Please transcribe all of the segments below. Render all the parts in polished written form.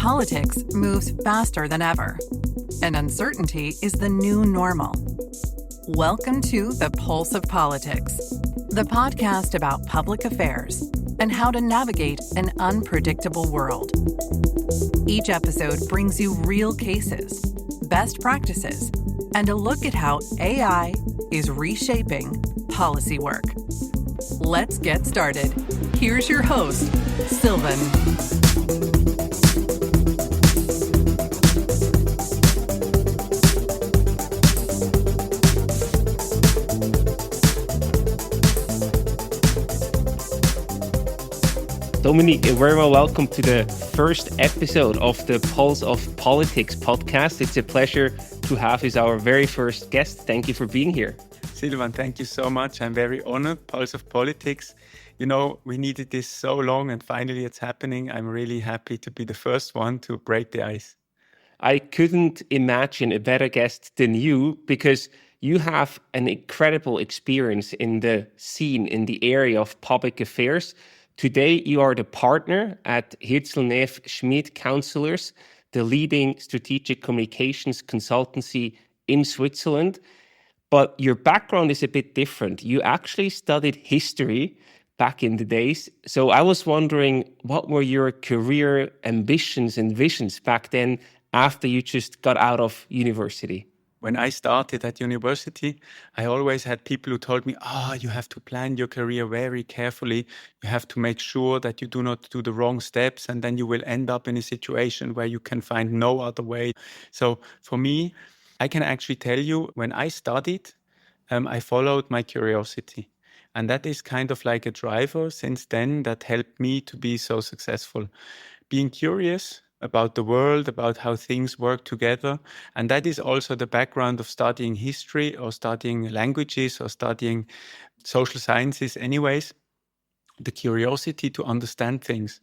Politics moves faster than ever, and uncertainty is the new normal. Welcome to The Pulse of Politics, the podcast about public affairs and how to navigate an unpredictable world. Each episode brings you real cases, best practices, and a look at how AI is reshaping policy work. Let's get started. Here's your host, Sylvan. Dominique, very well welcome to the first episode of the Pulse of Politics podcast. It's a pleasure to have you as our very first guest. Thank you for being here. Sylvan, thank you so much. I'm very honored. Pulse of Politics. You know, we needed this so long and finally it's happening. I'm really happy to be the first one to break the ice. I couldn't imagine a better guest than you because you have an incredible experience in the scene, in the area of public affairs. Today, you are the partner at Hirzel Schmid Counselors, the leading strategic communications consultancy in Switzerland. But your background is a bit different. You actually studied history back in the days. So I was wondering, what were your career ambitions and visions back then after you just got out of university? When I started at university, I always had people who told me, you have to plan your career very carefully. You have to make sure that you do not do the wrong steps, and then you will end up in a situation where you can find no other way. So for me, I can actually tell you, when I studied, I followed my curiosity. And that is kind of like a driver since then that helped me to be so successful. Being curious about the world, about how things work together. And that is also the background of studying history or studying languages or studying social sciences anyways. The curiosity to understand things.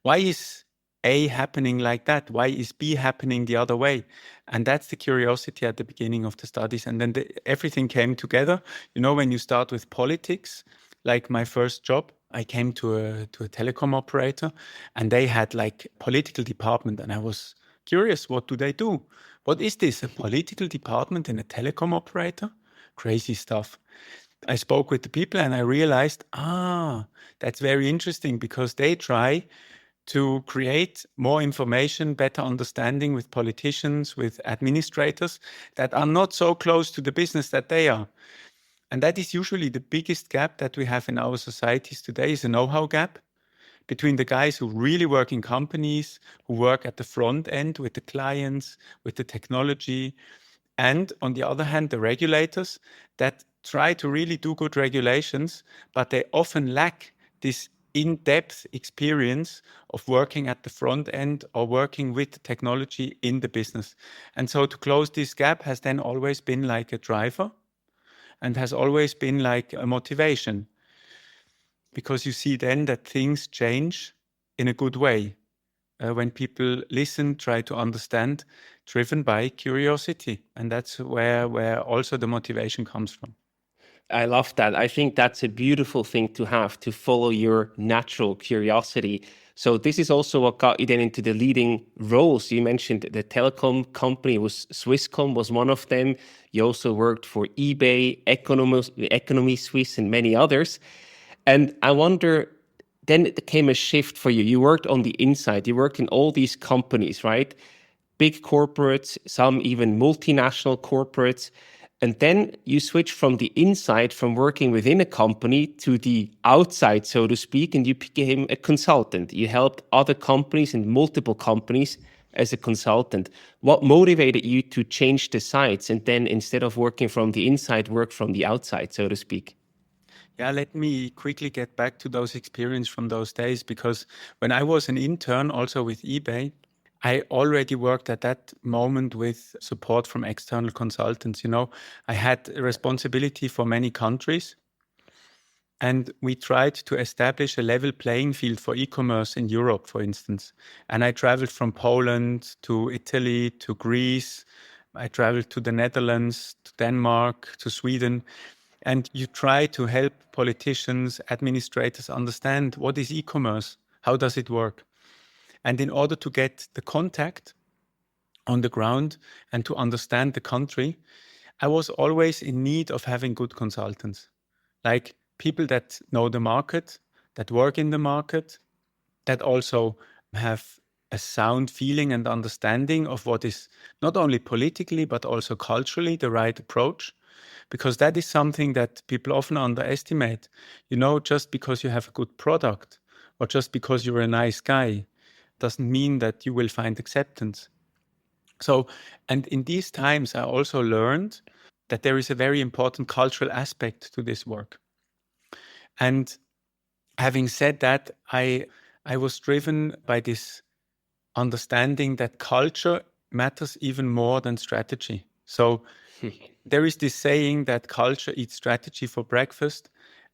Why is A happening like that? Why is B happening the other way? And that's the curiosity at the beginning of the studies. And then everything came together. You know, when you start with politics, like my first job, I came to a telecom operator and they had like political department. And I was curious, what do they do? What is this, a political department in a telecom operator? Crazy stuff. I spoke with the people and I realized, that's very interesting because they try to create more information, better understanding with politicians, with administrators that are not so close to the business that they are. And that is usually the biggest gap that we have in our societies today is a know-how gap between the guys who really work in companies, who work at the front end with the clients, with the technology, and on the other hand, the regulators that try to really do good regulations, but they often lack this in-depth experience of working at the front end or working with the technology in the business. And so to close this gap has then always been like a driver and has always been like a motivation, because you see then that things change in a good way when people listen, try to understand, driven by curiosity. And that's where also the motivation comes from. I love that. I think that's a beautiful thing to have, to follow your natural curiosity. So this is also what got you then into the leading roles. You mentioned the telecom company, was Swisscom was one of them. You also worked for eBay, Economy Suisse, and many others. And I wonder, then it came a shift for you. You worked on the inside. You worked in all these companies, right? Big corporates, some even multinational corporates. And then you switched from the inside, from working within a company, to the outside, so to speak, and you became a consultant. You helped other companies and multiple companies as a consultant. What motivated you to change the sides and then, instead of working from the inside, work from the outside, so to speak? Yeah, let me quickly get back to those experiences from those days, because when I was an intern also with eBay, I already worked at that moment with support from external consultants. You know, I had a responsibility for many countries, and we tried to establish a level playing field for e-commerce in Europe, for instance. And I traveled from Poland to Italy to Greece. I traveled to the Netherlands, to Denmark, to Sweden. And you try to help politicians, administrators understand what is e-commerce, how does it work? And in order to get the contact on the ground and to understand the country, I was always in need of having good consultants, like people that know the market, that work in the market, that also have a sound feeling and understanding of what is not only politically, but also culturally the right approach. Because that is something that people often underestimate. Just because you have a good product or just because you're a nice guy doesn't mean that you will find acceptance. So, and in these times, I also learned that there is a very important cultural aspect to this work. And having said that, I was driven by this understanding that culture matters even more than strategy. So there is this saying that culture eats strategy for breakfast.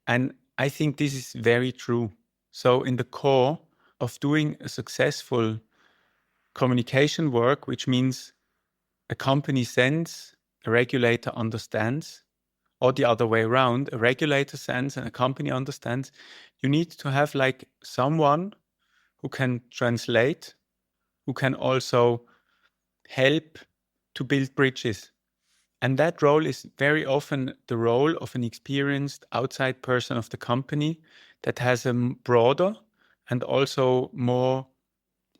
And I think this is very true. So in the core of doing a successful communication work, which means a company sends, a regulator understands, or the other way around, a regulator sends and a company understands, you need to have like someone who can translate, who can also help to build bridges. And that role is very often the role of an experienced outside person of the company that has a broader and also more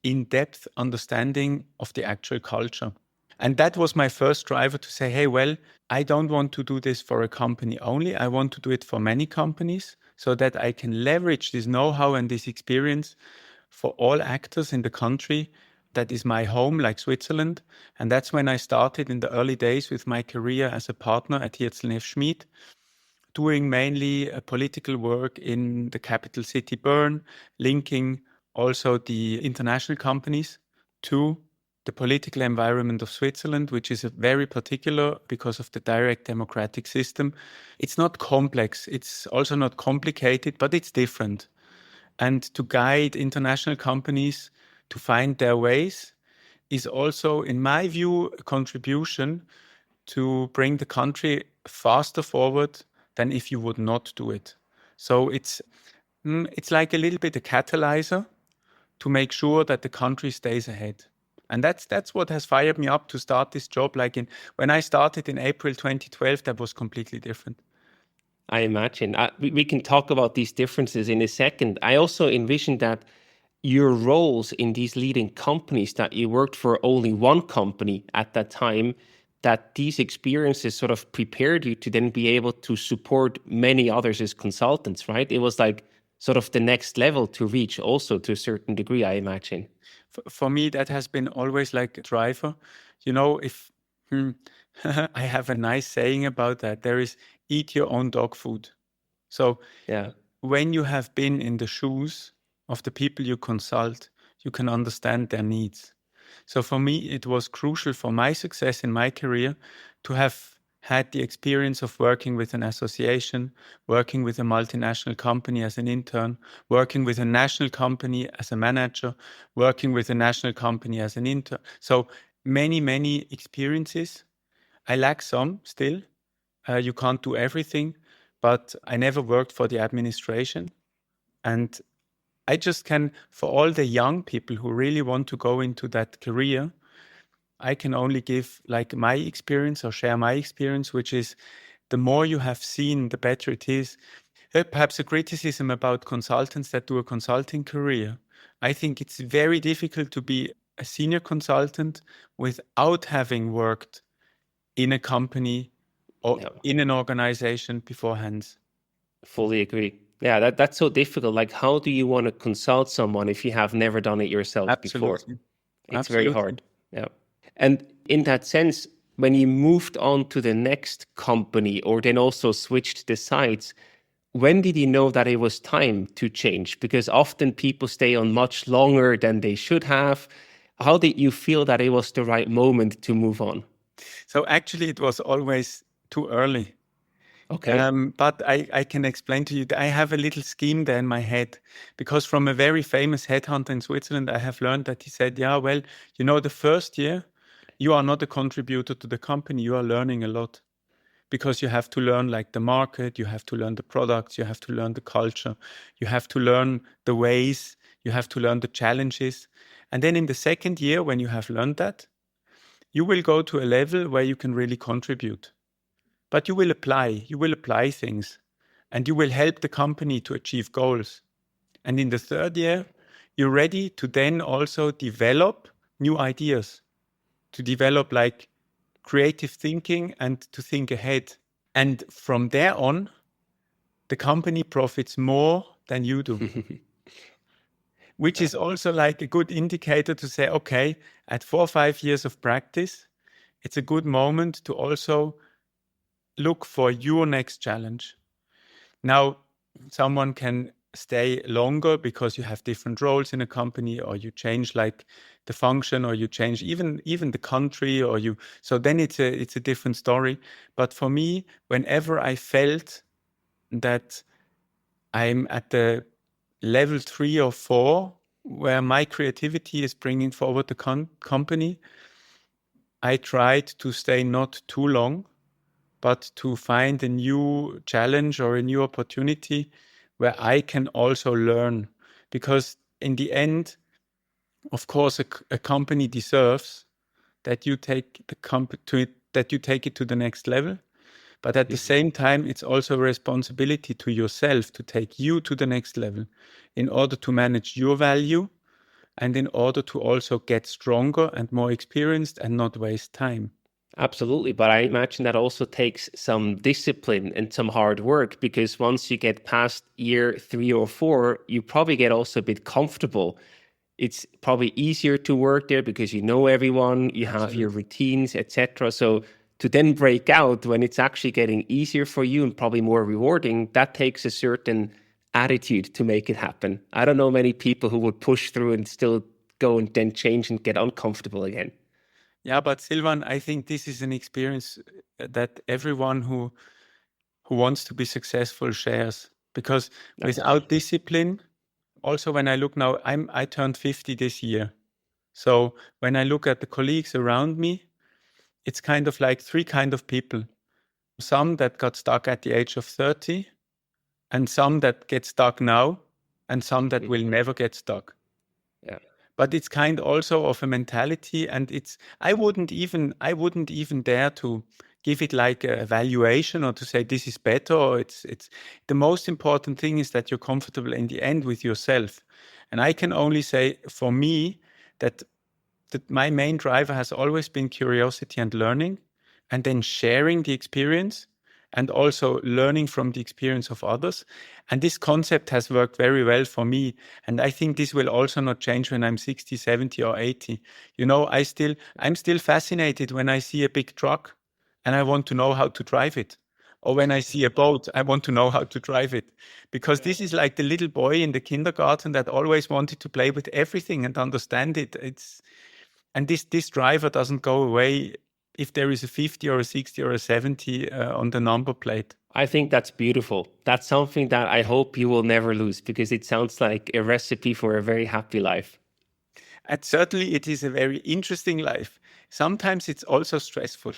in-depth understanding of the actual culture. And that was my first driver to say, hey, well, I don't want to do this for a company only. I want to do it for many companies so that I can leverage this know-how and this experience for all actors in the country that is my home, like Switzerland. And that's when I started in the early days with my career as a partner at Hirzel Schmid, doing mainly political work in the capital city, Bern, linking also the international companies to the political environment of Switzerland, which is very particular because of the direct democratic system. It's not complex. It's also not complicated, but it's different. And to guide international companies to find their ways is also, in my view, a contribution to bring the country faster forward than if you would not do it. So it's like a little bit a catalyzer to make sure that the country stays ahead. And that's what has fired me up to start this job. When I started in April 2012, that was completely different. I imagine. We can talk about these differences in a second. I also envisioned that your roles in these leading companies, that you worked for only one company at that time, that these experiences sort of prepared you to then be able to support many others as consultants, right? It was like sort of the next level to reach also to a certain degree, I imagine. For me, that has been always like a driver. If I have a nice saying about that, there is eat your own dog food. So Yeah. when you have been in the shoes of the people you consult, you can understand their needs. So for me, it was crucial for my success in my career to have had the experience of working with an association, working with a multinational company as an intern, working with a national company as a manager, working with a national company as an intern. So many experiences. I lack some still. You can't do everything, but I never worked for the administration. And I just can, for all the young people who really want to go into that career, I can only give like my experience or share my experience, which is the more you have seen, the better it is. Perhaps a criticism about consultants that do a consulting career. I think it's very difficult to be a senior consultant without having worked in a company or in an organization beforehand. Fully agree. Yeah, that's so difficult. Like, how do you want to consult someone if you have never done it yourself before? Absolutely. It's very hard. Yeah. And in that sense, when you moved on to the next company or then also switched the sites, when did you know that it was time to change? Because often people stay on much longer than they should have. How did you feel that it was the right moment to move on? So actually, it was always too early. Okay. But I can explain to you that I have a little scheme there in my head, because from a very famous headhunter in Switzerland, I have learned that he said, yeah, well, the first year, you are not a contributor to the company. You are learning a lot because you have to learn like the market, you have to learn the products, you have to learn the culture, you have to learn the ways, you have to learn the challenges. And then in the second year, when you have learned that, you will go to a level where you can really contribute. But you will apply things, and you will help the company to achieve goals. And in the third year, you're ready to then also develop new ideas, to develop like creative thinking and to think ahead. And from there on, the company profits more than you do, which is also like a good indicator to say, okay, at 4 or 5 years of practice, it's a good moment to also look for your next challenge. Now, someone can stay longer because you have different roles in a company, or you change like the function, or you change even the country, or you. So then it's a different story. But for me, whenever I felt that I'm at the level 3 or 4 where my creativity is bringing forward the company, I tried to stay not too long, but to find a new challenge or a new opportunity where I can also learn. Because in the end, of course, a company deserves that you take that you take it to the next level. But at the same time, it's also a responsibility to yourself to take you to the next level in order to manage your value and in order to also get stronger and more experienced and not waste time. Absolutely. But I imagine that also takes some discipline and some hard work, because once you get past year 3 or 4, you probably get also a bit comfortable. It's probably easier to work there because you know everyone, you have your routines, etc. So to then break out when it's actually getting easier for you and probably more rewarding, that takes a certain attitude to make it happen. I don't know many people who would push through and still go and then change and get uncomfortable again. Yeah, but Silvan, I think this is an experience that everyone who wants to be successful shares. Because without discipline, also when I look now, I turned 50 this year. So when I look at the colleagues around me, it's kind of like 3 kind of people. Some that got stuck at the age of 30, and some that get stuck now, and some that will never get stuck. Yeah. But it's kind also of a mentality, and I wouldn't even dare to give it like a evaluation or to say this is better, or it's the most important thing is that you're comfortable in the end with yourself. And I can only say for me that my main driver has always been curiosity and learning, and then sharing the experience and also learning from the experience of others. And this concept has worked very well for me. And I think this will also not change when I'm 60, 70 or 80. You know, I'm still fascinated when I see a big truck and I want to know how to drive it. Or when I see a boat, I want to know how to drive it. Because this is like the little boy in the kindergarten that always wanted to play with everything and understand it. And this driver doesn't go away if there is a 50 or a 60 or a 70 on the number plate. I think that's beautiful. That's something that I hope you will never lose, because it sounds like a recipe for a very happy life. And certainly it is a very interesting life. Sometimes it's also stressful.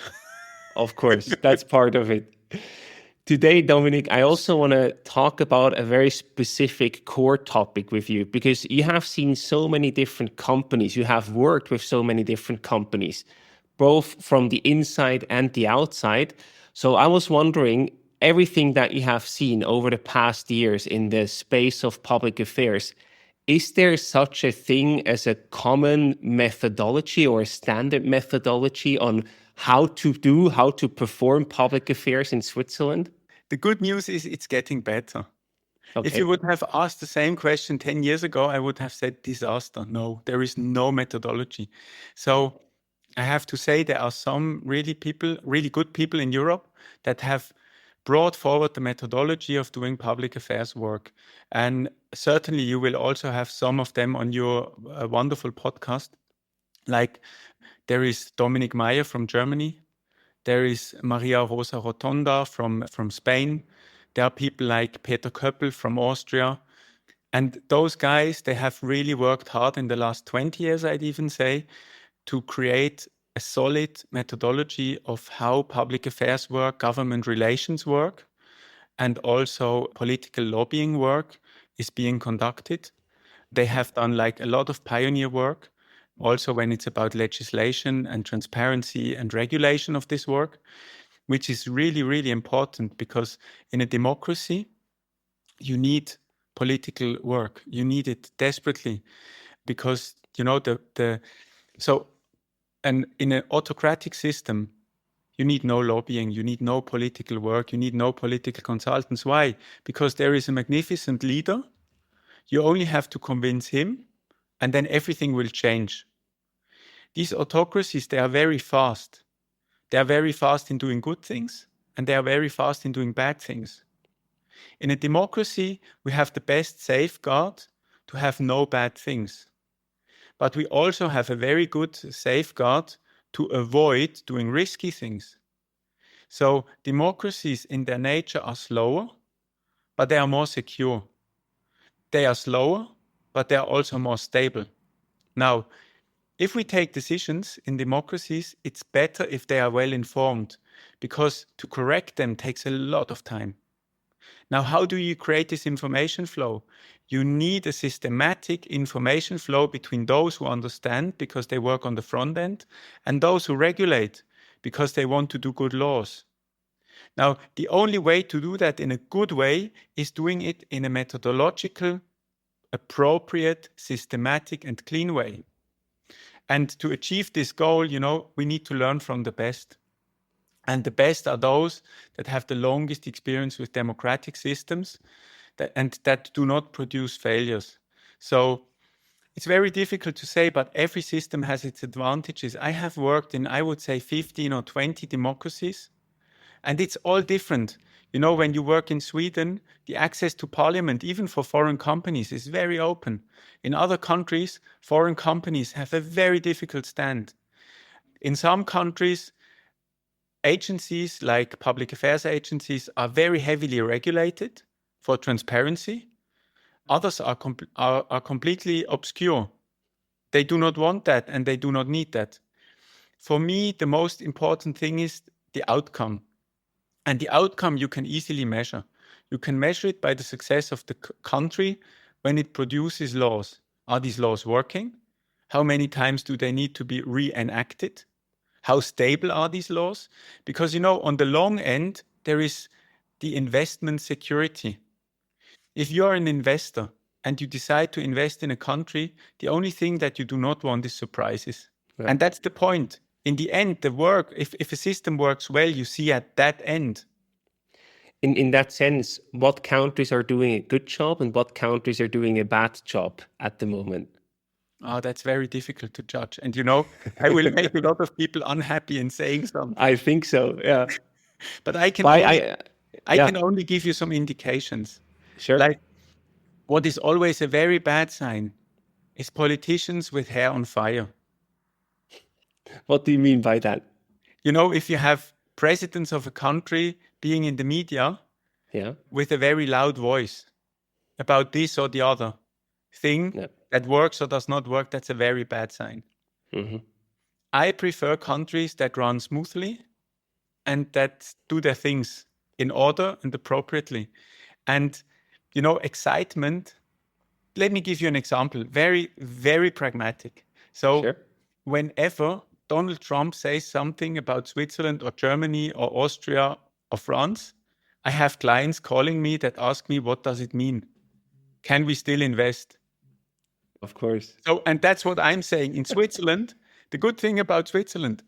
Of course, that's part of it. Today, Dominique, I also want to talk about a very specific core topic with you, because you have seen so many different companies. You have worked with so many different companies, both from the inside and the outside. So I was wondering, everything that you have seen over the past years in the space of public affairs, is there such a thing as a common methodology or a standard methodology on how to perform public affairs in Switzerland? The good news is it's getting better. Okay. If you would have asked the same question 10 years ago, I would have said disaster. No, there is no methodology. So I have to say there are some really good people in Europe that have brought forward the methodology of doing public affairs work. And certainly you will also have some of them on your wonderful podcast. Like there is Dominic Meyer from Germany. There is Maria Rosa Rotonda from Spain. There are people like Peter Köppel from Austria. And those guys, they have really worked hard in the last 20 years, I'd even say, to create a solid methodology of how public affairs work, government relations work, and also political lobbying work is being conducted. They have done like a lot of pioneer work. also when it's about legislation and transparency and regulation of this work, which is really, really important, because in a democracy, you need political work. You need it desperately, because, you know, and in an autocratic system, you need no lobbying, you need no political work, you need no political consultants. Why? Because there is a magnificent leader. You only have to convince him, and then everything will change. These autocracies, they are very fast. They are very fast in doing good things, and they are very fast in doing bad things. In a democracy, we have the best safeguard to have no bad things. But we also have a very good safeguard to avoid doing risky things. So democracies in their nature are slower, but they are more secure. They are slower, but they are also more stable. Now, if we take decisions in democracies, it's better if they are well informed, because to correct them takes a lot of time. Now, how do you create this information flow? You need a systematic information flow between those who understand because they work on the front end, and those who regulate because they want to do good laws. Now, the only way to do that in a good way is doing it in a methodological, appropriate, systematic, and clean way. And to achieve this goal, you know, we need to learn from the best. And the best are those that have the longest experience with democratic systems that do not produce failures. So it's very difficult to say, but every system has its advantages. I have worked in, I would say, 15 or 20 democracies, and it's all different. You know, when you work in Sweden, the access to parliament, even for foreign companies, is very open. In other countries, foreign companies have a very difficult stand. In some countries, agencies like public affairs agencies are very heavily regulated for transparency. Others are completely obscure. They do not want that, and they do not need that. For me, the most important thing is the outcome. And the outcome you can easily measure. You can measure it by the success of the country when it produces laws. Are these laws working? How many times do they need to be reenacted? How stable are these laws? Because, you know, on the long end, there is the investment security. If you're an investor and you decide to invest in a country, the only thing that you do not want is surprises. Yeah. And that's the point. In the end, the work, if a system works well, you see at that end. In that sense, what countries are doing a good job and what countries are doing a bad job at the moment? Oh, that's very difficult to judge. And, you know, I will make a lot of people unhappy in saying something. I think so, yeah. But I can only give you some indications. Sure. Like, what is always a very bad sign is politicians with hair on fire. What do you mean by that? You know, if you have presidents of a country being in the media with a very loud voice about this or the other thing that works or does not work, that's a very bad sign. Mm-hmm. I prefer countries that run smoothly and that do their things in order and appropriately. And, you know, excitement, let me give you an example, very, very pragmatic. So whenever Donald Trump says something about Switzerland or Germany or Austria or France, I have clients calling me that ask me, what does it mean? Can we still invest? Of course. So, and that's what I'm saying. In Switzerland, the good thing about Switzerland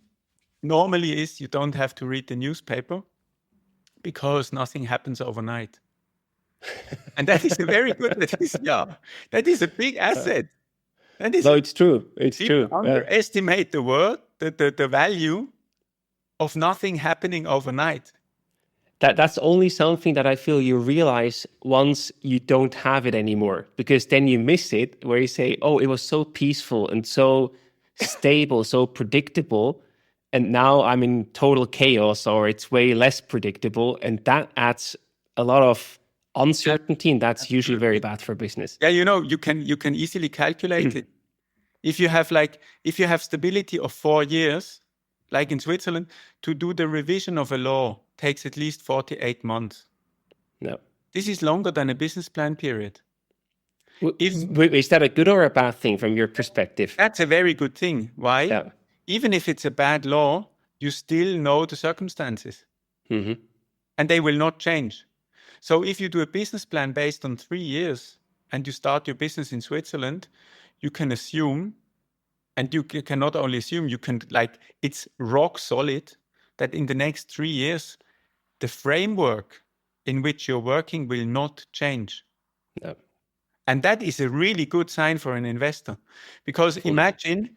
normally is you don't have to read the newspaper because nothing happens overnight. And that is a very good, that is a big asset. It's true. It's true. Underestimate the value of nothing happening overnight. That's only something that I feel you realize once you don't have it anymore, because then you miss it, where you say, oh, it was so peaceful and so stable, so predictable. And now I'm in total chaos, or it's way less predictable. And that adds a lot of uncertainty, and that's usually very bad for business. Yeah, you know, you can easily calculate it. If you have stability of 4 years, like in Switzerland, to do the revision of a law takes at least 48 months. No. This is longer than a business plan period. If Is that a good or a bad thing from your perspective? That's a very good thing. Why? Yeah. Even if it's a bad law, you still know the circumstances Hmm. and they will not change. So if you do a business plan based on 3 years and you start your business in Switzerland, you can assume, and you can not only assume, you can it's rock solid that in the next 3 years, the framework in which you're working will not change. Yeah. And that is a really good sign for an investor. Because Fully. imagine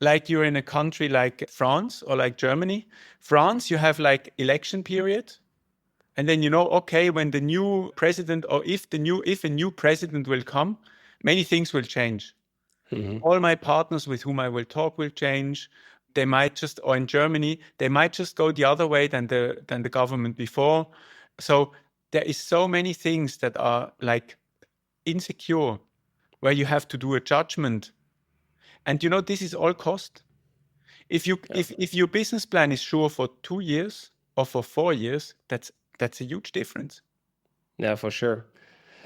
like you're in a country like France or like Germany. France, you have like election period. And then okay, when the new president or if a new president will come, many things will change. Hmm. All my partners with whom I will talk will change. They might just, or in Germany, they might just go the other way than the government before. So there is so many things that are like insecure, where you have to do a judgment. And this is all cost. If your business plan is sure for 2 years or for 4 years, that's a huge difference. Yeah, for sure.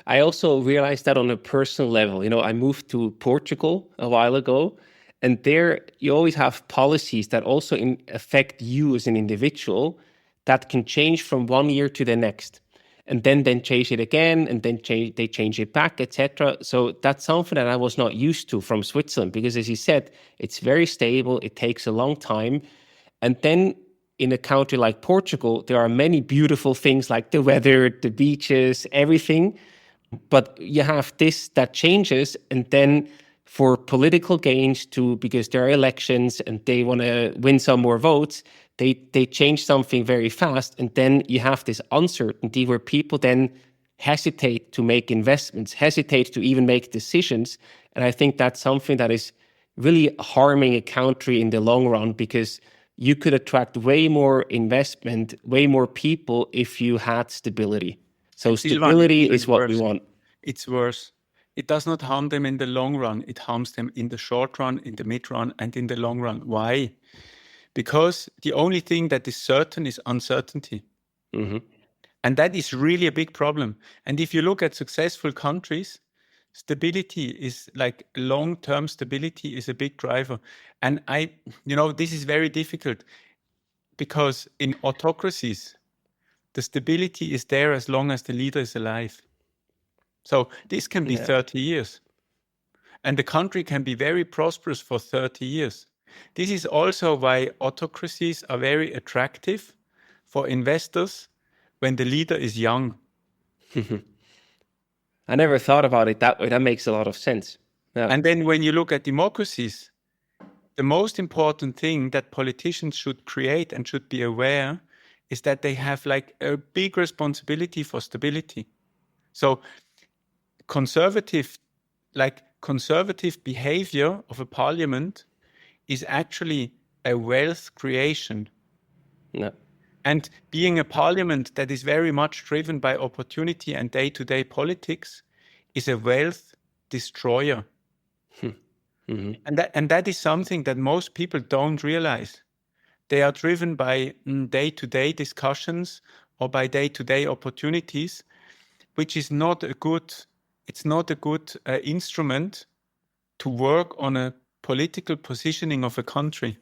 I also realized that on a personal level. I moved to Portugal a while ago, and there you always have policies that also affect you as an individual that can change from one year to the next, and then change it again, and then they change it back, etc. So that's something that I was not used to from Switzerland, because as you said, it's very stable. It takes a long time, and then in a country like Portugal, there are many beautiful things like the weather, the beaches, everything. But you have this that changes, and then for political gains because there are elections and they want to win some more votes, they change something very fast, and then you have this uncertainty where people then hesitate to make investments, hesitate to even make decisions. And I think that's something that is really harming a country in the long run, because you could attract way more investment, way more people if you had stability. So Silvan, it's stability even is what we worse. want. It's worse. It does not harm them in the long run. It harms them in the short run, in the mid run, and in the long run. Why? Because the only thing that is certain is uncertainty. Hmm. And that is really a big problem. And if you look at successful countries, stability is like long-term stability is a big driver. And this is very difficult because in autocracies, the stability is there as long as the leader is alive. So this can be Yeah. 30 years. And the country can be very prosperous for 30 years. This is also why autocracies are very attractive for investors when the leader is young. I never thought about it that way. That makes a lot of sense. Yeah. And then when you look at democracies, the most important thing that politicians should create and should be aware is that they have like a big responsibility for stability. So conservative behavior of a parliament is actually a wealth creation. Yeah. And being a parliament that is very much driven by opportunity and day-to-day politics is a wealth destroyer. Hmm. And that is something that most people don't realize. They are driven by day-to-day discussions or by day-to-day opportunities, which is not a good instrument to work on a political positioning of a country.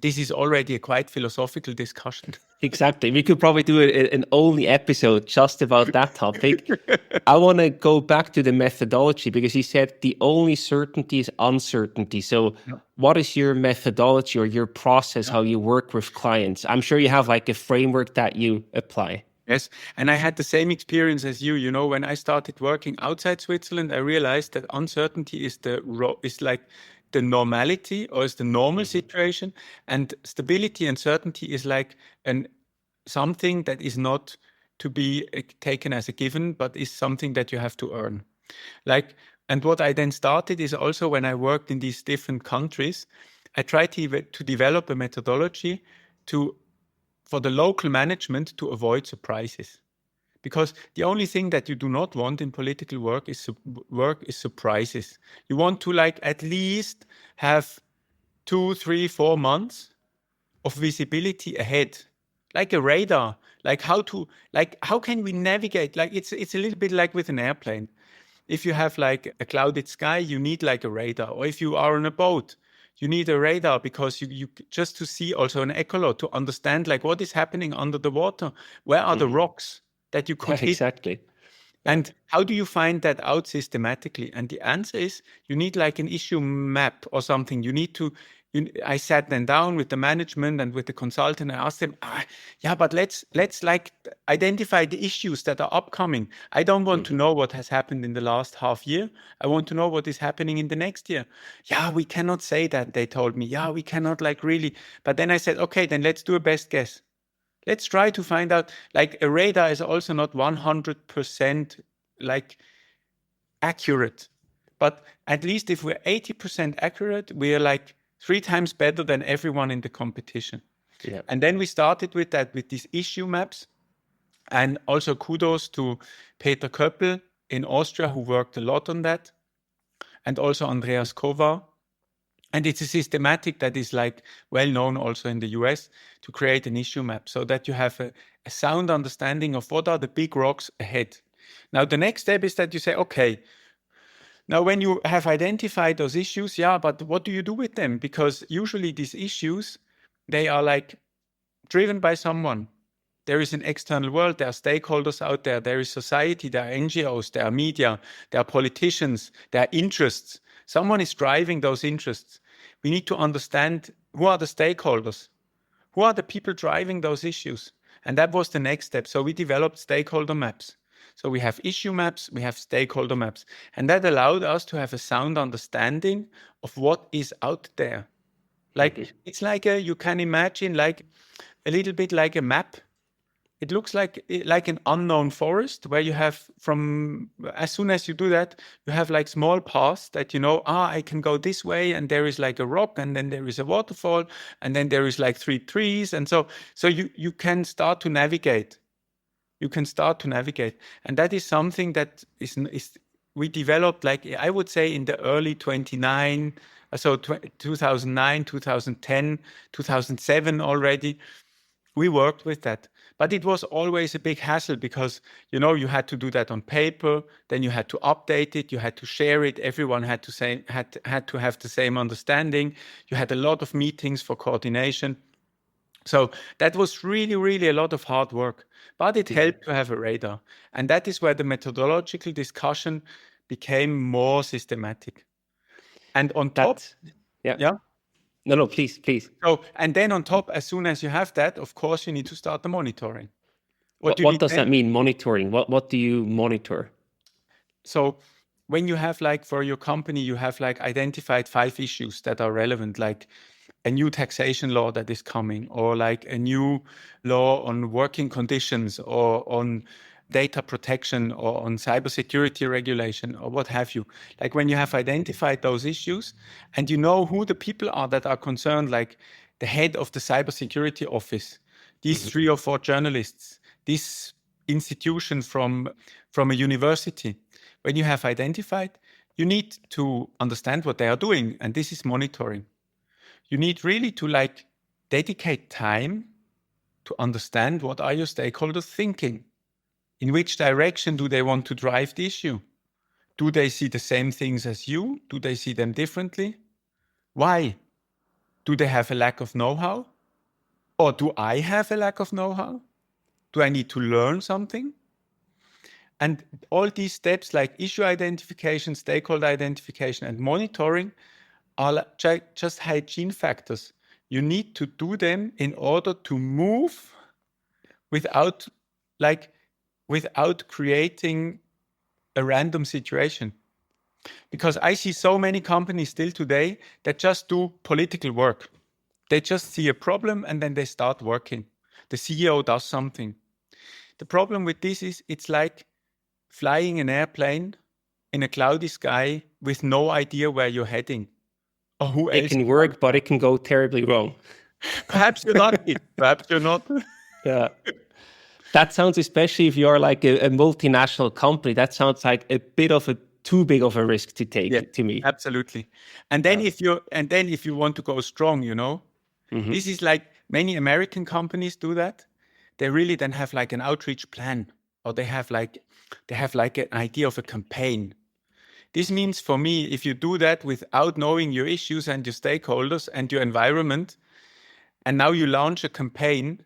This is already a quite philosophical discussion. Exactly. We could probably do an only episode just about that topic. I want to go back to the methodology, because you said the only certainty is uncertainty. So what is your methodology or your process, how you work with clients? I'm sure you have like a framework that you apply. Yes. And I had the same experience as you. When I started working outside Switzerland, I realized that uncertainty is like the normality, or is the normal situation, and stability and certainty is like something that is not to be taken as a given, but is something that you have to earn. And what I then started is also, when I worked in these different countries, I tried to develop a methodology for the local management to avoid surprises. Because the only thing that you do not want in political work is surprises. You want to at least have 2, 3, 4 months of visibility ahead, like a radar. How can we navigate? It's a little bit like with an airplane. if you have like a clouded sky, you need like a radar. Or if you are on a boat, you need a radar because you just to see also an echolot to understand like what is happening under the water. Where are the rocks that you could hit? Exactly. And how do you find that out systematically? And the answer is you need like an issue map or something. You need to, I sat then down with the management and with the consultant and I asked them, yeah, but let's like identify the issues that are upcoming. I don't want to know what has happened in the last half year. I want to know what is happening in the next year. Yeah, we cannot say that, they told me. Yeah, we cannot like really. But then I said, okay, then let's do a best guess. Let's try to find out, like a radar is also not 100% like accurate, but at least if we're 80% accurate, we are like 3 times better than everyone in the competition. Yeah. And then we started with that, with these issue maps. And also kudos to Peter Köppel in Austria, who worked a lot on that. And also Andreas Kovar. And it's a systematic that is like well known also in the US to create an issue map so that you have a sound understanding of what are the big rocks ahead. Now, the next step is that you say, okay, now when you have identified those issues, yeah, but what do you do with them? Because usually these issues, they are like driven by someone. There is an external world, there are stakeholders out there, there is society, there are NGOs, there are media, there are politicians, there are interests. Someone is driving those interests. We need to understand who are the stakeholders, who are the people driving those issues. And that was the next step. So we developed stakeholder maps. So we have issue maps, we have stakeholder maps. And that allowed us to have a sound understanding of what is out there. Like, it's like you can imagine like a little bit like a map. It looks like an unknown forest where you have as soon as you do that, you have like small paths that, you know, I can go this way and there is like a rock and then there is a waterfall and then there is like 3 trees. And so you can start to navigate. You can start to navigate. And that is something that is we developed, like I would say in the early 2009, 2010, 2007 already. We worked with that. But it was always a big hassle because, you know, you had to do that on paper, then you had to update it, you had to share it, everyone had to have the same understanding. You had a lot of meetings for coordination. So that was really, really a lot of hard work, but it helped to have a radar. And that is where the methodological discussion became more systematic. And on top, yeah. No, please. So, and then on top, as soon as you have that, of course, you need to start the monitoring. What does that mean, monitoring? What do you monitor? So when you have like for your company, you have like identified 5 issues that are relevant, like a new taxation law that is coming, or like a new law on working conditions, or on data protection, or on cybersecurity regulation, or what have you. Like when you have identified those issues and you know who the people are that are concerned, like the head of the cybersecurity office, these 3 or 4 journalists, this institution from a university, when you have identified, you need to understand what they are doing. And this is monitoring. You need really to like dedicate time to understand what are your stakeholders thinking. In which direction do they want to drive the issue? Do they see the same things as you? Do they see them differently? Why? Do they have a lack of know-how? Or do I have a lack of know-how? Do I need to learn something? And all these steps like issue identification, stakeholder identification, and monitoring are just hygiene factors. You need to do them in order to move without creating a random situation. Because I see so many companies still today that just do political work. They just see a problem and then they start working. The CEO does something. The problem with this is it's like flying an airplane in a cloudy sky with no idea where you're heading. Or who else. It can work, but it can go terribly wrong. Perhaps you're not. Perhaps you're not. Yeah. That sounds, especially if you're like a multinational company, that sounds like a bit of too big of a risk to take to me. Absolutely. And then if you want to go strong, you know, this is like many American companies do that. They really then have like an outreach plan, or they have like an idea of a campaign. This means for me, if you do that without knowing your issues and your stakeholders and your environment, and now you launch a campaign,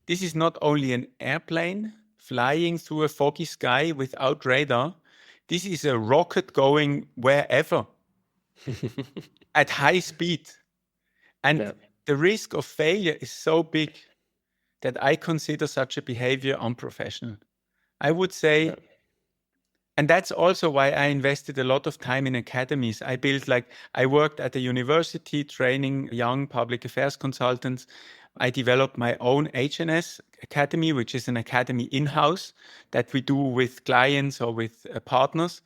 this is not only an airplane flying through a foggy sky without radar. This is a rocket going wherever at high speed. And Yeah. the risk of failure is so big that I consider such a behavior unprofessional. I would say, and that's also why I invested a lot of time in academies. I worked at a university training young public affairs consultants. I developed my own HNS academy, which is an academy in-house that we do with clients or with partners.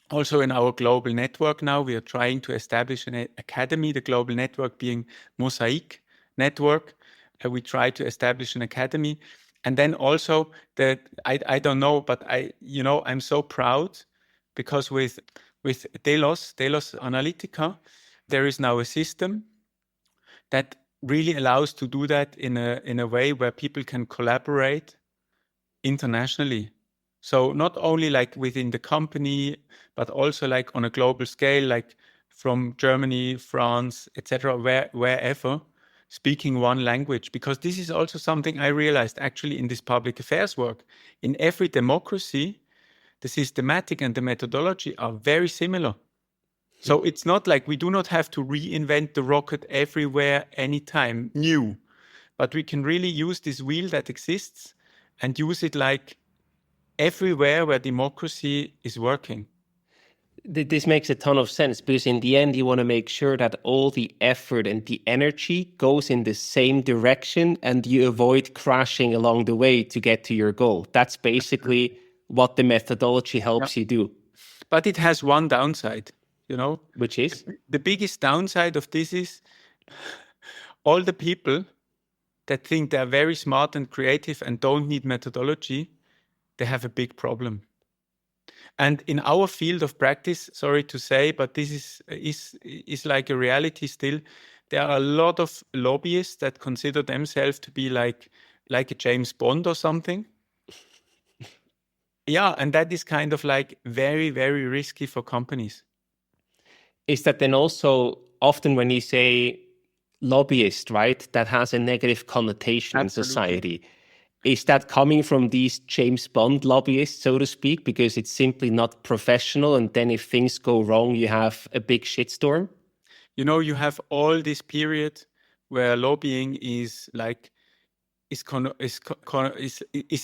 Also in our global network now, we are trying to establish an academy, the global network being Mosaic Network. We try to establish an academy. And then also that I don't know, but I'm so proud because with Delos Analytica, there is now a system that really allows to do that in a way where people can collaborate internationally. So not only like within the company, but also like on a global scale, like from Germany, France, etc., wherever, speaking one language. Because this is also something I realized actually in this public affairs work. In every democracy, the systematic and the methodology are very similar. So it's not like we do not have to reinvent the rocket everywhere, anytime new, but we can really use this wheel that exists and use it like everywhere where democracy is working. This makes a ton of sense because in the end, you want to make sure that all the effort and the energy goes in the same direction and you avoid crashing along the way to get to your goal. That's basically what the methodology helps you do. But it has one downside, Which is? The biggest downside of this is all the people that think they're very smart and creative and don't need methodology, they have a big problem. And in our field of practice, sorry to say, but this is like a reality still. There are a lot of lobbyists that consider themselves to be like a James Bond or something. Yeah, and that is kind of like very, very risky for companies. Is that then also often when you say lobbyist, right, that has a negative connotation in society? Is that coming from these James Bond lobbyists, so to speak, because it's simply not professional and then if things go wrong, you have a big shitstorm? You have all this period where lobbying is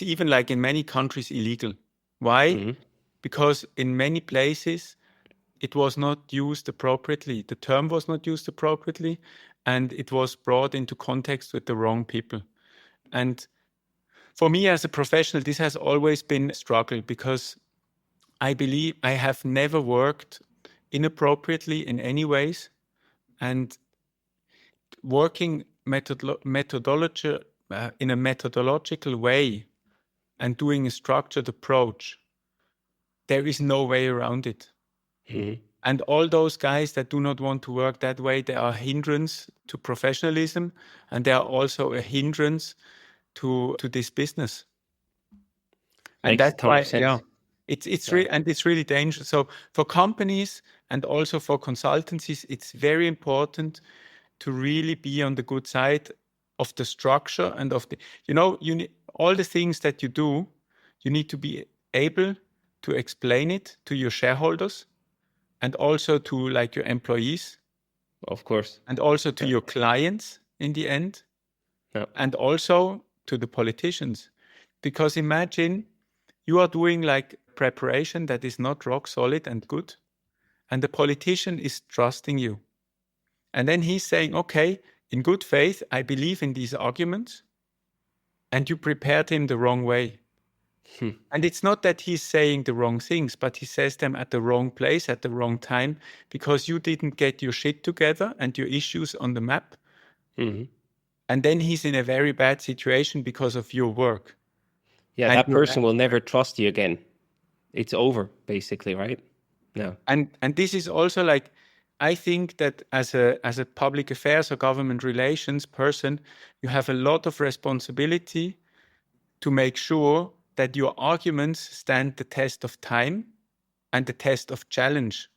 even like in many countries illegal. Why? Mm-hmm. Because in many places it was not used appropriately. The term was not used appropriately and it was brought into context with the wrong people. And for me as a professional, this has always been a struggle because I believe I have never worked inappropriately in any ways. And working methodology in a methodological way and doing a structured approach, there is no way around it. Mm-hmm. And all those guys that do not want to work that way, they are a hindrance to professionalism and they are also a hindrance to this business. And that's why, it's really dangerous. So for companies and also for consultancies, it's very important to really be on the good side of the structure and of the, all the things that you do, you need to be able to explain it to your shareholders and also to like your employees. Of course. And also to your clients in the end. Yeah. And also to the politicians. Because imagine you are doing like preparation that is not rock solid and good. And the politician is trusting you. And then he's saying, okay, in good faith, I believe in these arguments. And you prepared him the wrong way. And it's not that he's saying the wrong things, but he says them at the wrong place, at the wrong time, because you didn't get your shit together and your issues on the map. Mm-hmm. And then he's in a very bad situation because of your work. Yeah, and that person will never trust you again. It's over, basically, right? No. And this is also like, I think that as a public affairs or government relations person, you have a lot of responsibility to make sure that your arguments stand the test of time and the test of challenge.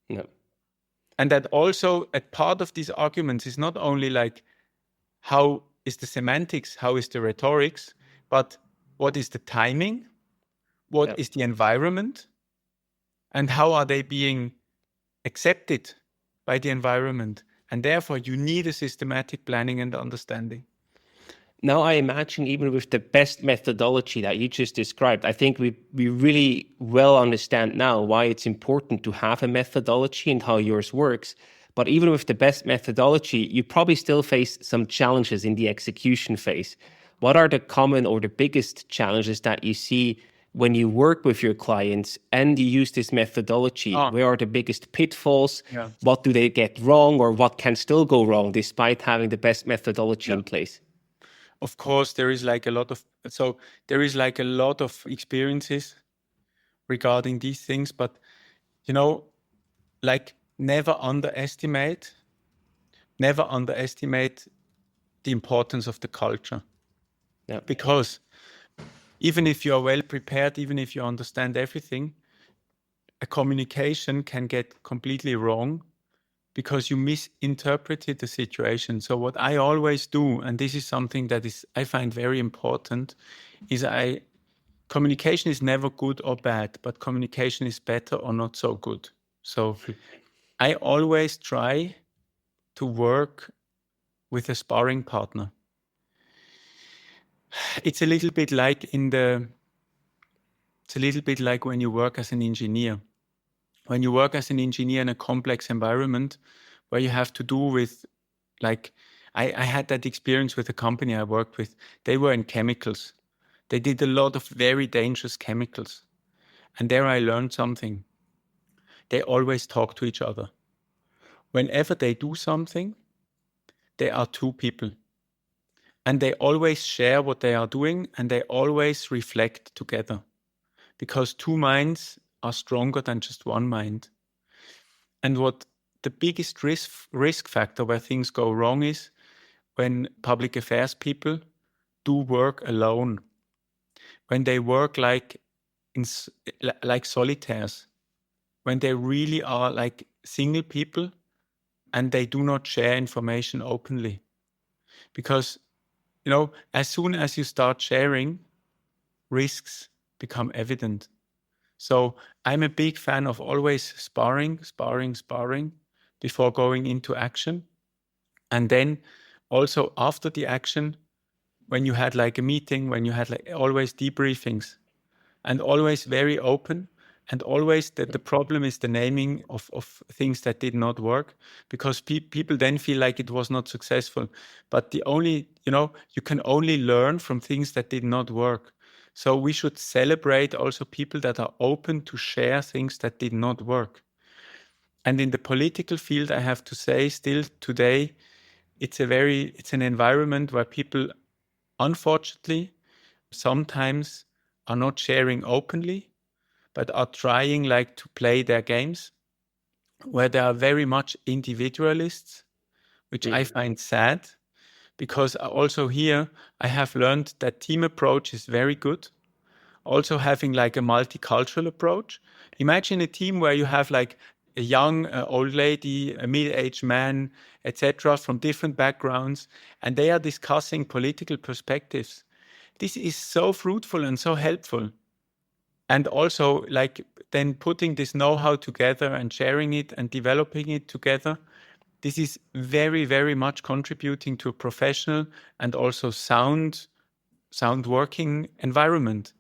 No. And that also a part of these arguments is not only like how is the semantics, how is the rhetorics, but what is the timing, what is the environment, and how are they being accepted by the environment. And therefore, you need a systematic planning and understanding. Now, I imagine even with the best methodology that you just described, I think we really well understand now why it's important to have a methodology and how yours works. But even with the best methodology, you probably still face some challenges in the execution phase. What are the common or the biggest challenges that you see when you work with your clients and you use this methodology? Where are the biggest pitfalls? Yeah. What do they get wrong, or what can still go wrong despite having the best methodology in place? Of course, there is like a lot of experiences regarding these things, but like never underestimate the importance of the culture. Yeah. Because even if you are well prepared, even if you understand everything, a communication can get completely wrong because you misinterpreted the situation. So what I always do, and this is something that I find very important, is communication is never good or bad, but communication is better or not so good. So I always try to work with a sparring partner. It's a little bit like when you work as an engineer. When you work as an engineer in a complex environment where you have to do with, like, I had that experience with a company I worked with. They were in chemicals. They did a lot of very dangerous chemicals. And there I learned something. They always talk to each other. Whenever they do something, there are two people. And they always share what they are doing, and they always reflect together. Because two minds are stronger than just one mind. And what the biggest risk factor where things go wrong is when public affairs people do work alone. When they work like solitaires. When they really are like single people and they do not share information openly. Because, as soon as you start sharing, risks become evident. So I'm a big fan of always sparring before going into action. And then also after the action, when you had like a meeting, when you had like always debriefings, and always very open, and always that the problem is the naming of things that did not work, because people then feel like it was not successful. But you can only learn from things that did not work. So we should celebrate also people that are open to share things that did not work. And in the political field, I have to say still today, it's an environment where people, unfortunately, sometimes are not sharing openly, but are trying like to play their games, where they are very much individualists, which I find sad, because also here I have learned that team approach is very good. Also having like a multicultural approach. Imagine a team where you have like a young old lady, a middle-aged man, etc., from different backgrounds, and they are discussing political perspectives. This is so fruitful and so helpful. And also like then putting this know-how together and sharing it and developing it together. This is very, very much contributing to a professional and also sound working environment.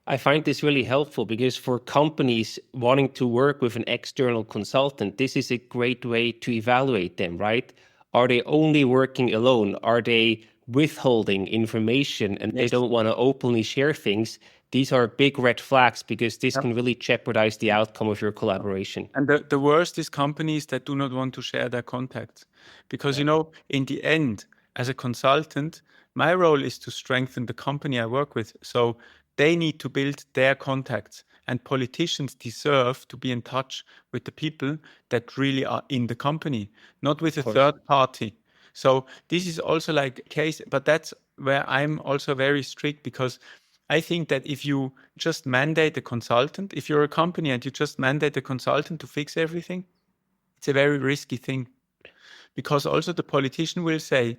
I find this really helpful because for companies wanting to work with an external consultant, this is a great way to evaluate them, right? Are they only working alone? Are they withholding information and they don't want to openly share things? These are big red flags because this can really jeopardize the outcome of your collaboration. And the worst is companies that do not want to share their contacts. Because, in the end, as a consultant, my role is to strengthen the company I work with. So they need to build their contacts. And politicians deserve to be in touch with the people that really are in the company, not with a third party. So this is also like a case, but that's where I'm also very strict, because I think that if you just mandate a consultant, if you're a company and you just mandate a consultant to fix everything, it's a very risky thing. Because also the politician will say,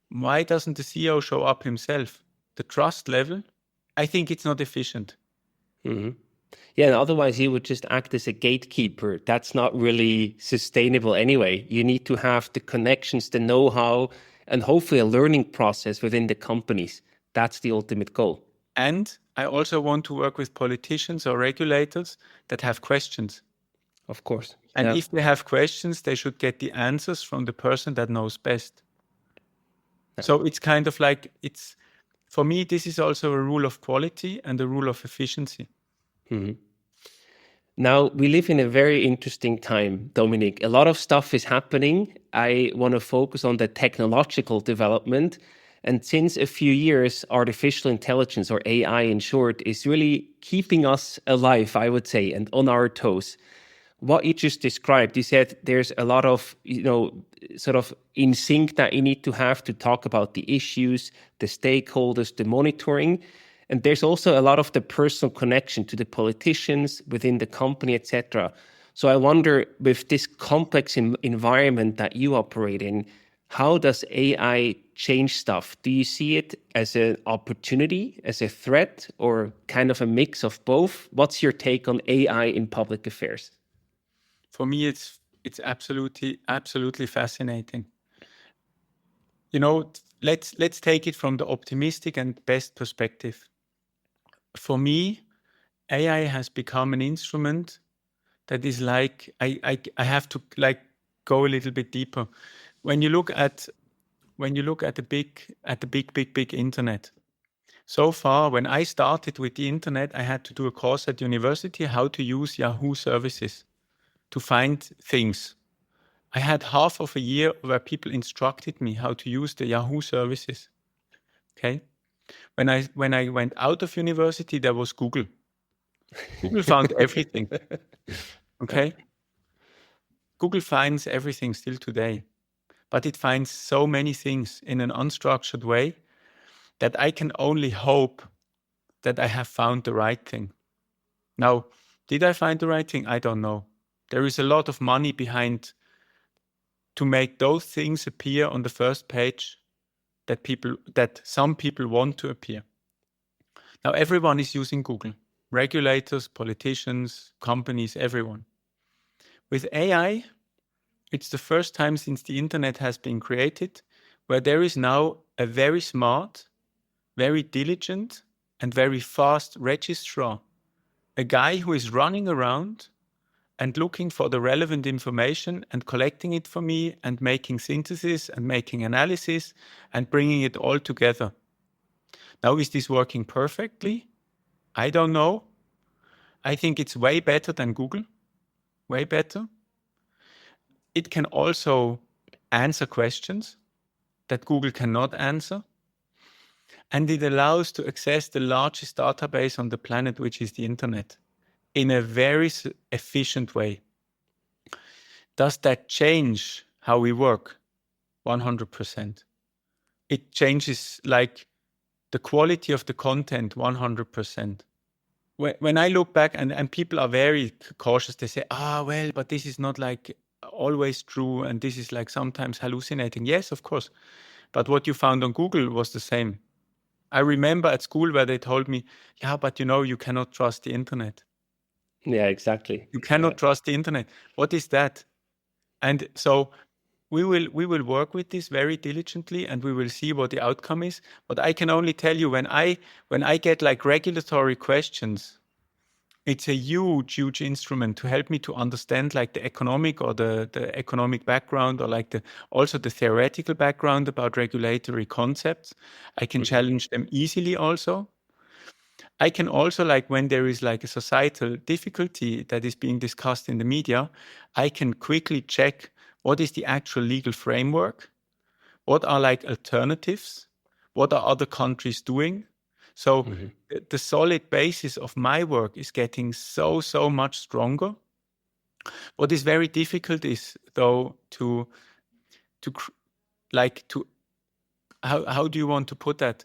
why doesn't the CEO show up himself? The trust level, I think it's not efficient. Yeah, and otherwise he would just act as a gatekeeper. That's not really sustainable anyway. You need to have the connections, the know-how, and hopefully a learning process within the companies. That's the ultimate goal. And I also want to work with politicians or regulators that have questions. Of course. And Yeah. if they have questions, they should get the answers from the person that knows best. So it's kind of like, for me, this is also a rule of quality and a rule of efficiency. Now, we live in a very interesting time, Dominique. A lot of stuff is happening. I want to focus on the technological development. And since a few years, artificial intelligence, or AI in short, is really keeping us alive, I would say, and on our toes. What you just described, you said there's a lot of, sort of in sync that you need to have to talk about the issues, the stakeholders, the monitoring. And there's also a lot of the personal connection to the politicians within the company, etc. So I wonder, with this complex environment that you operate in, how does AI change stuff? Do you see it as an opportunity, as a threat, or kind of a mix of both? What's your take on AI in public affairs? For me, it's absolutely fascinating. Let's take it from the optimistic and best perspective. For me, AI has become an instrument that is like, I have to like go a little bit deeper. When you look at the big internet. So far, when I started with the internet, I had to do a course at university how to use Yahoo services to find things. I had half of a year where people instructed me how to use the Yahoo services. Okay. When I went out of university, there was Google. Google found everything. Okay. Google finds everything still today, but it finds so many things in an unstructured way that I can only hope that I have found the right thing. Now, did I find the right thing? I don't know. There is a lot of money behind to make those things appear on the first page that some people want to appear. Now, everyone is using Google. Regulators, politicians, companies, everyone. With AI, it's the first time since the internet has been created where there is now a very smart, very diligent, and very fast registrar. A guy who is running around and looking for the relevant information and collecting it for me and making synthesis and making analysis and bringing it all together. Now, is this working perfectly? I don't know. I think it's way better than Google. Way better. It can also answer questions that Google cannot answer. And it allows to access the largest database on the planet, which is the internet, in a very efficient way. Does that change how we work? 100%. It changes like the quality of the content 100%. When I look back, and people are very cautious, they say, well, but this is not like always true, and this is like sometimes hallucinating. Yes, of course. But what you found on Google was the same. I remember at school where they told me, yeah, but you cannot trust the internet. Yeah, exactly. You cannot trust the internet. What is that? And so we will work with this very diligently, and we will see what the outcome is. But I can only tell you, when I get like regulatory questions, it's a huge instrument to help me to understand like the economic or the economic background, or like also the theoretical background about regulatory concepts. I can challenge them easily also. I can also, like when there is like a societal difficulty that is being discussed in the media, I can quickly check what is the actual legal framework, what are like alternatives, what are other countries doing. So the solid basis of my work is getting so much stronger. What is very difficult is though how do you want to put that?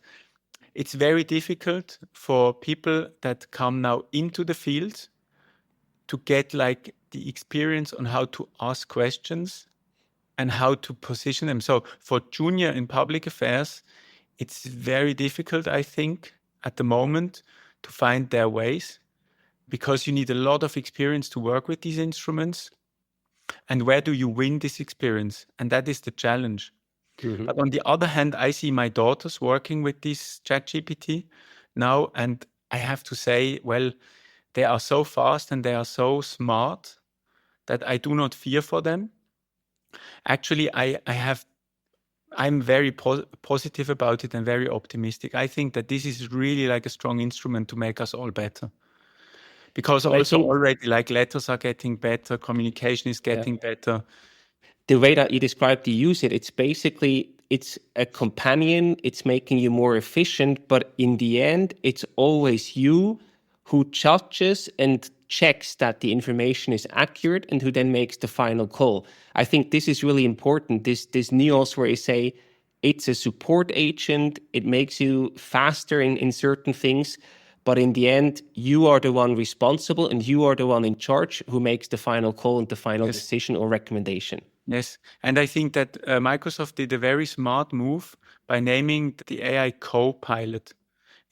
it's very difficult for people that come now into the field to get like the experience on how to ask questions and how to position them. So for junior in public affairs, it's very difficult, I think, at the moment to find their ways, because you need a lot of experience to work with these instruments. And where do you win this experience? And that is the challenge. Mhm. But on the other hand, I see my daughters working with this ChatGPT now, and I have to say, well, they are so fast and they are so smart that I do not fear for them. Actually, I'm very positive about it and very optimistic. I think that this is really like a strong instrument to make us all better. Because But I also think, already like letters are getting better, communication is yeah, getting better. the way that you described you use it, it's a companion, it's making you more efficient, but in the end, it's always you who judges and checks that the information is accurate and who then makes the final call. I think this is really important. This nuance where you say it's a support agent, it makes you faster in certain things, but in the end, you are the one responsible and you are the one in charge who makes the final call and the final Yes. decision or recommendation. Yes. And I think that Microsoft did a very smart move by naming the AI co-pilot.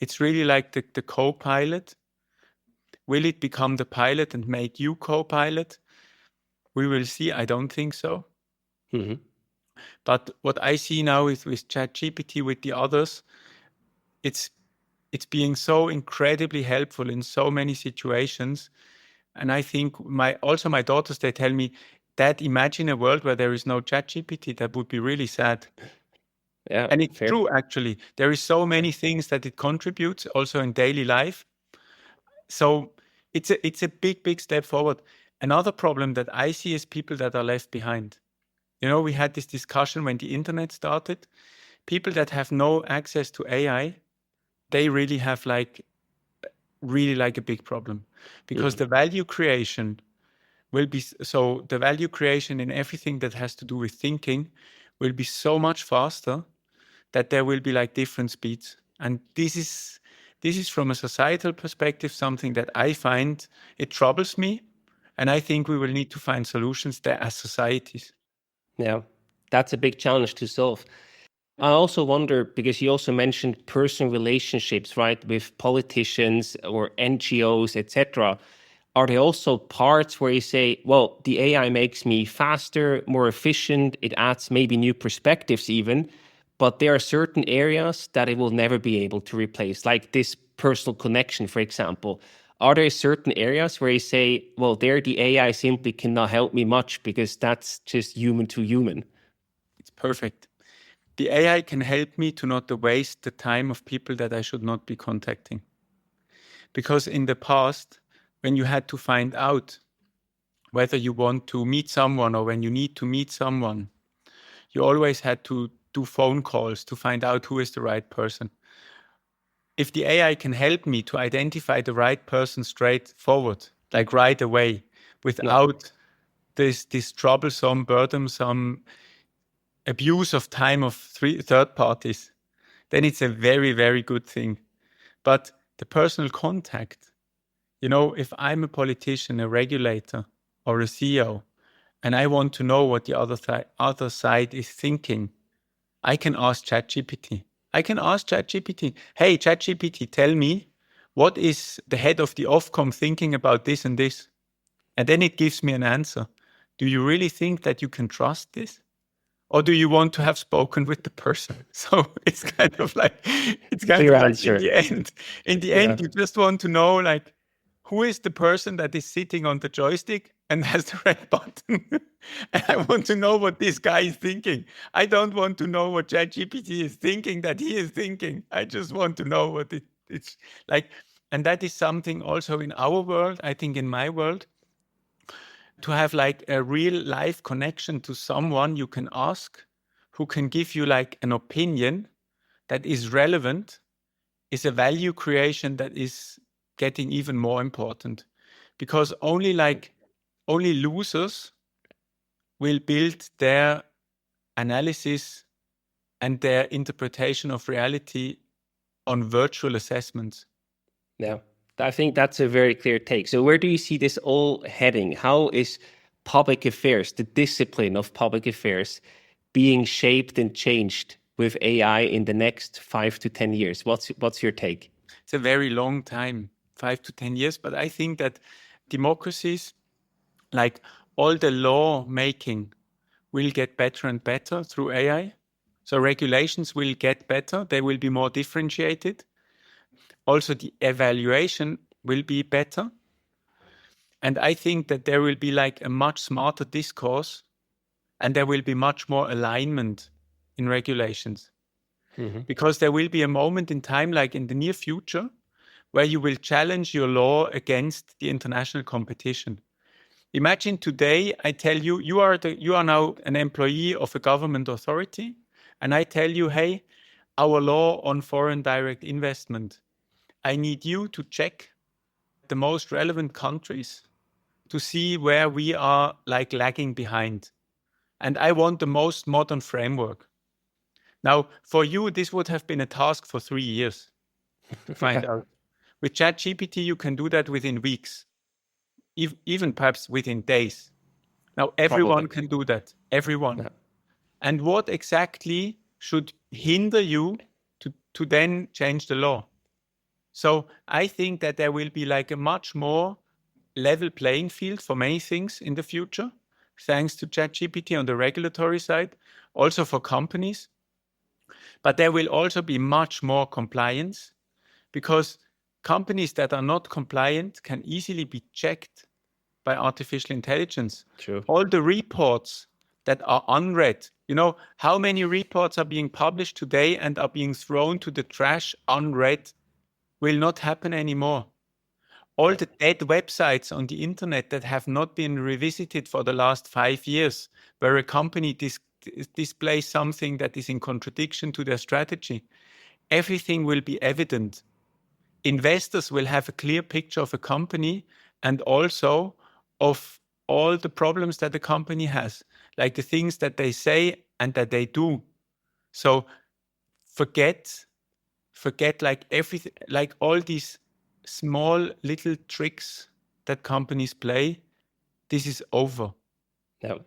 It's really like the co-pilot. Will it become the pilot and make you co-pilot? We will see. I don't think so. Mhm. But what I see now is with ChatGPT, with the others, it's being so incredibly helpful in so many situations. And I think my daughters, they tell me, Dad, imagine a world where there is no ChatGPT. That would be really sad. Yeah, And it's fair. true, actually. There is so many things that it contributes also in daily life. So it's a big, big step forward. Another problem that I see is people that are left behind. You know, we had this discussion when the internet started. People that have no access to AI, they really have like a big problem, because Mhm. the value creation will be so the value creation in everything that has to do with thinking will be so much faster that there will be like different speeds. And this is from a societal perspective something that I find it troubles me, and I think we will need to find solutions there as societies. Yeah, that's a big challenge to solve. I also wonder, because you also mentioned personal relationships, right, with politicians or NGOs, etc. Are there also parts where you say, well, the AI makes me faster, more efficient, it adds maybe new perspectives even, but there are certain areas that it will never be able to replace, like this personal connection, for example. Are there certain areas where you say, well, there the AI simply cannot help me much because that's just human to human? It's perfect. The AI can help me to not waste the time of people that I should not be contacting. Because in the past, when you had to find out whether you want to meet someone or when you need to meet someone, you always had to do phone calls to find out who is the right person. If the AI can help me to identify the right person straightforward, like right away, Yeah. without this troublesome, burdensome abuse of time of third parties, then it's a very, very good thing. But the personal contact, you know, if I'm a politician, a regulator, or a CEO, and I want to know what the other side is thinking, I can ask ChatGPT. I can ask ChatGPT, hey, ChatGPT, tell me, what is the head of the Ofcom thinking about this and this? And then it gives me an answer. Do you really think that you can trust this? Or do you want to have spoken with the person? So it's kind of like Clear in answer. the end, Yeah. you just want to know like who is the person that is sitting on the joystick and has the red button. And I want to know what this guy is thinking. I don't want to know what ChatGPT is thinking that he is thinking. I just want to know what it's like. And that is something also in our world, I think in my world, to have like a real life connection to someone you can ask, who can give you like an opinion that is relevant, is a value creation that is getting even more important, because only losers will build their analysis and their interpretation of reality on virtual assessments. Yeah, I think that's a very clear take. So where do you see this all heading? How is public affairs, the discipline of public affairs, being shaped and changed with AI in the next 5 to 10 years? What's your take? It's a very long time, 5 to 10 years, but I think that democracies, like all the law making, will get better and better through AI. So regulations will get better. They will be more differentiated. Also, the evaluation will be better. And I think that there will be like a much smarter discourse, and there will be much more alignment in regulations. Because there will be a moment in time, like in the near future, where you will challenge your law against the international competition. Imagine today, I tell you, you are now an employee of a government authority, and I tell you, hey, our law on foreign direct investment, I need you to check the most relevant countries to see where we are like lagging behind. And I want the most modern framework. Now, for you, this would have been a task for 3 years to find out. With ChatGPT, you can do that within weeks, even perhaps within days. Now, everyone can do that, everyone. Yeah. And what exactly should hinder you to then change the law? So I think that there will be like a much more level playing field for many things in the future, thanks to ChatGPT on the regulatory side, also for companies. But there will also be much more compliance, because companies that are not compliant can easily be checked by artificial intelligence. True. All the reports that are unread, you know, how many reports are being published today and are being thrown to the trash unread, will not happen anymore. All the dead websites on the internet that have not been revisited for the last 5 years, where a company displays something that is in contradiction to their strategy, everything will be evident. Investors will have a clear picture of a company and also of all the problems that the company has, like the things that they say and that they do. So forget like everything, like all these small little tricks that companies play. This is over. Yeah.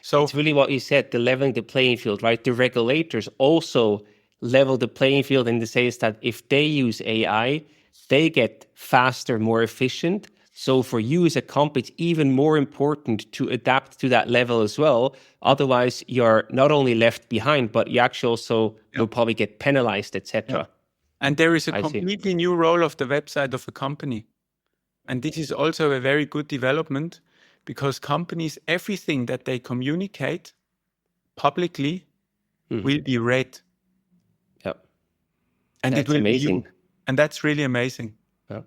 So It's really what you said, the leveling the playing field, right? The regulators also level the playing field in the sense that if they use AI, they get faster, more efficient. So for you as a company, it's even more important to adapt to that level as well. Otherwise, you're not only left behind, but you actually also will probably get penalized, etc. And there is a I see. completely new role of the website of a company. And this is also a very good development, because companies, everything that they communicate publicly will be read. Yeah. And That's it will amazing. be used. And that's really amazing. Yeah.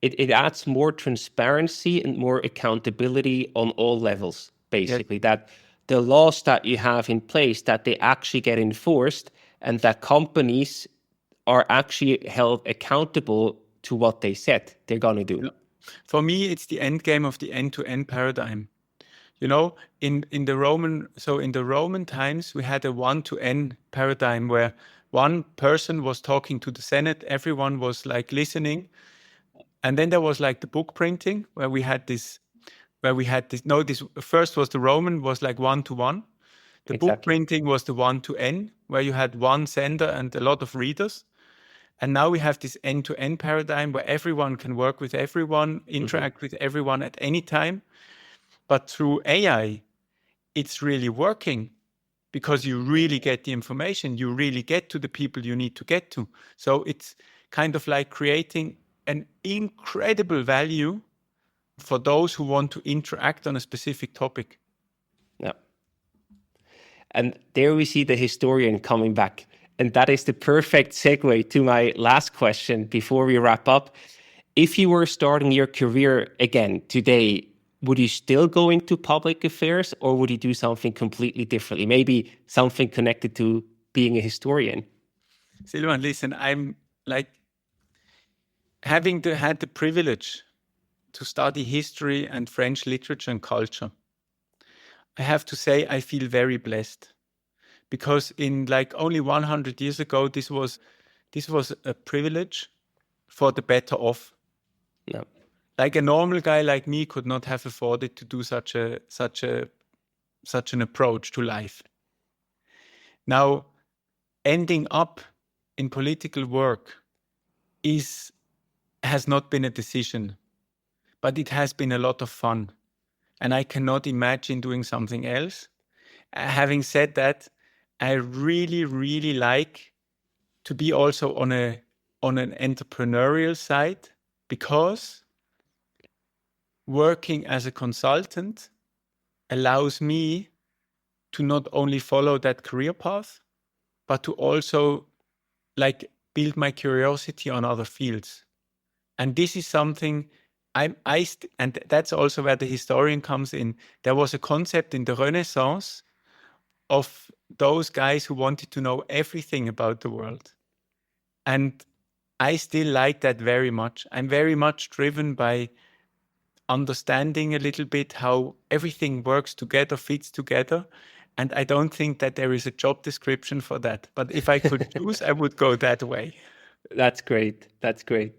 It adds more transparency and more accountability on all levels, basically. That the laws that you have in place, that they actually get enforced, and that companies are actually held accountable to what they said they're going to do. For me, it's the end game of the end-to-end paradigm. You know, in the Roman times, we had a 1-to-N paradigm where one person was talking to the Senate, everyone was like listening. And then there was like the book printing where we had this, this first was the Roman was like 1-to-1. The book printing was the 1-to-N, where you had one sender and a lot of readers. And now we have this end-to-end paradigm where everyone can work with everyone, interact with everyone at any time. But through AI, it's really working, because you really get the information, you really get to the people you need to get to. So it's kind of like creating an incredible value for those who want to interact on a specific topic. Yeah. And there we see the historian coming back. And that is the perfect segue to my last question before we wrap up. If you were starting your career again today, would you still go into public affairs, or would you do something completely differently? Maybe something connected to being a historian? Silvan, listen, I'm like having had the privilege to study history and French literature and culture. I have to say, I feel very blessed, because in like only 100 years ago, this was this was a privilege for the better off. No. Like a normal guy like me could not have afforded to do such an approach to life. Now, ending up in political work has not been a decision, but it has been a lot of fun. And I cannot imagine doing something else. Having said that, I really, really like to be also on an entrepreneurial side, because working as a consultant allows me to not only follow that career path, but to also like build my curiosity on other fields. And this is something and that's also where the historian comes in. There was a concept in the Renaissance of those guys who wanted to know everything about the world. And I still like that very much. I'm very much driven by understanding a little bit how everything works together, fits together. And I don't think that there is a job description for that. But if I could choose, I would go that way. That's great. That's great.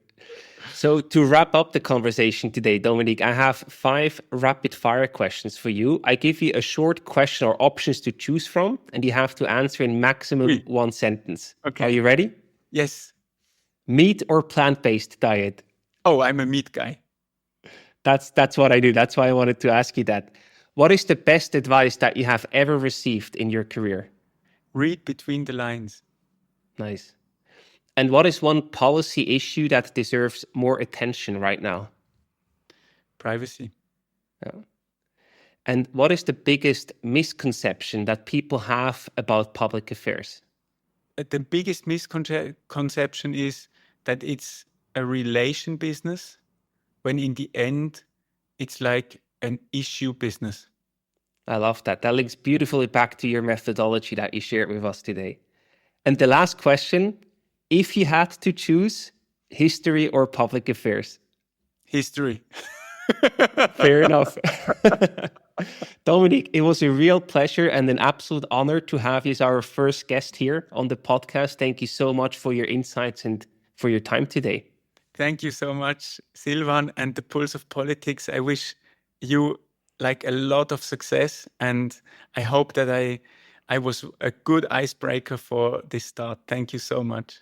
So to wrap up the conversation today, Dominique, I have 5 rapid fire questions for you. I give you a short question or options to choose from, and you have to answer in maximum 1 sentence. Okay. Are you ready? Yes. Meat or plant-based diet? Oh, I'm a meat guy. That's what I do. That's why I wanted to ask you that. What is the best advice that you have ever received in your career? Read between the lines. Nice. And what is one policy issue that deserves more attention right now? Privacy. Yeah. And what is the biggest misconception that people have about public affairs? The biggest misconception is that it's a relation business, when in the end, it's like an issue business. I love that. That links beautifully back to your methodology that you shared with us today. And the last question, if you had to choose history or public affairs? History. Fair enough. Dominique, it was a real pleasure and an absolute honor to have you as our first guest here on the podcast. Thank you so much for your insights and for your time today. Thank you so much, Silvan, and the Pulse of Politics. I wish you like a lot of success, and I hope that I was a good icebreaker for this start. Thank you so much.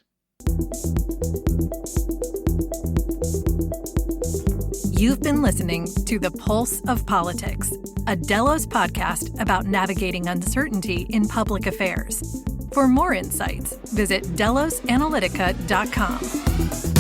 You've been listening to The Pulse of Politics, a Delos podcast about navigating uncertainty in public affairs. For more insights, visit delosanalytica.com.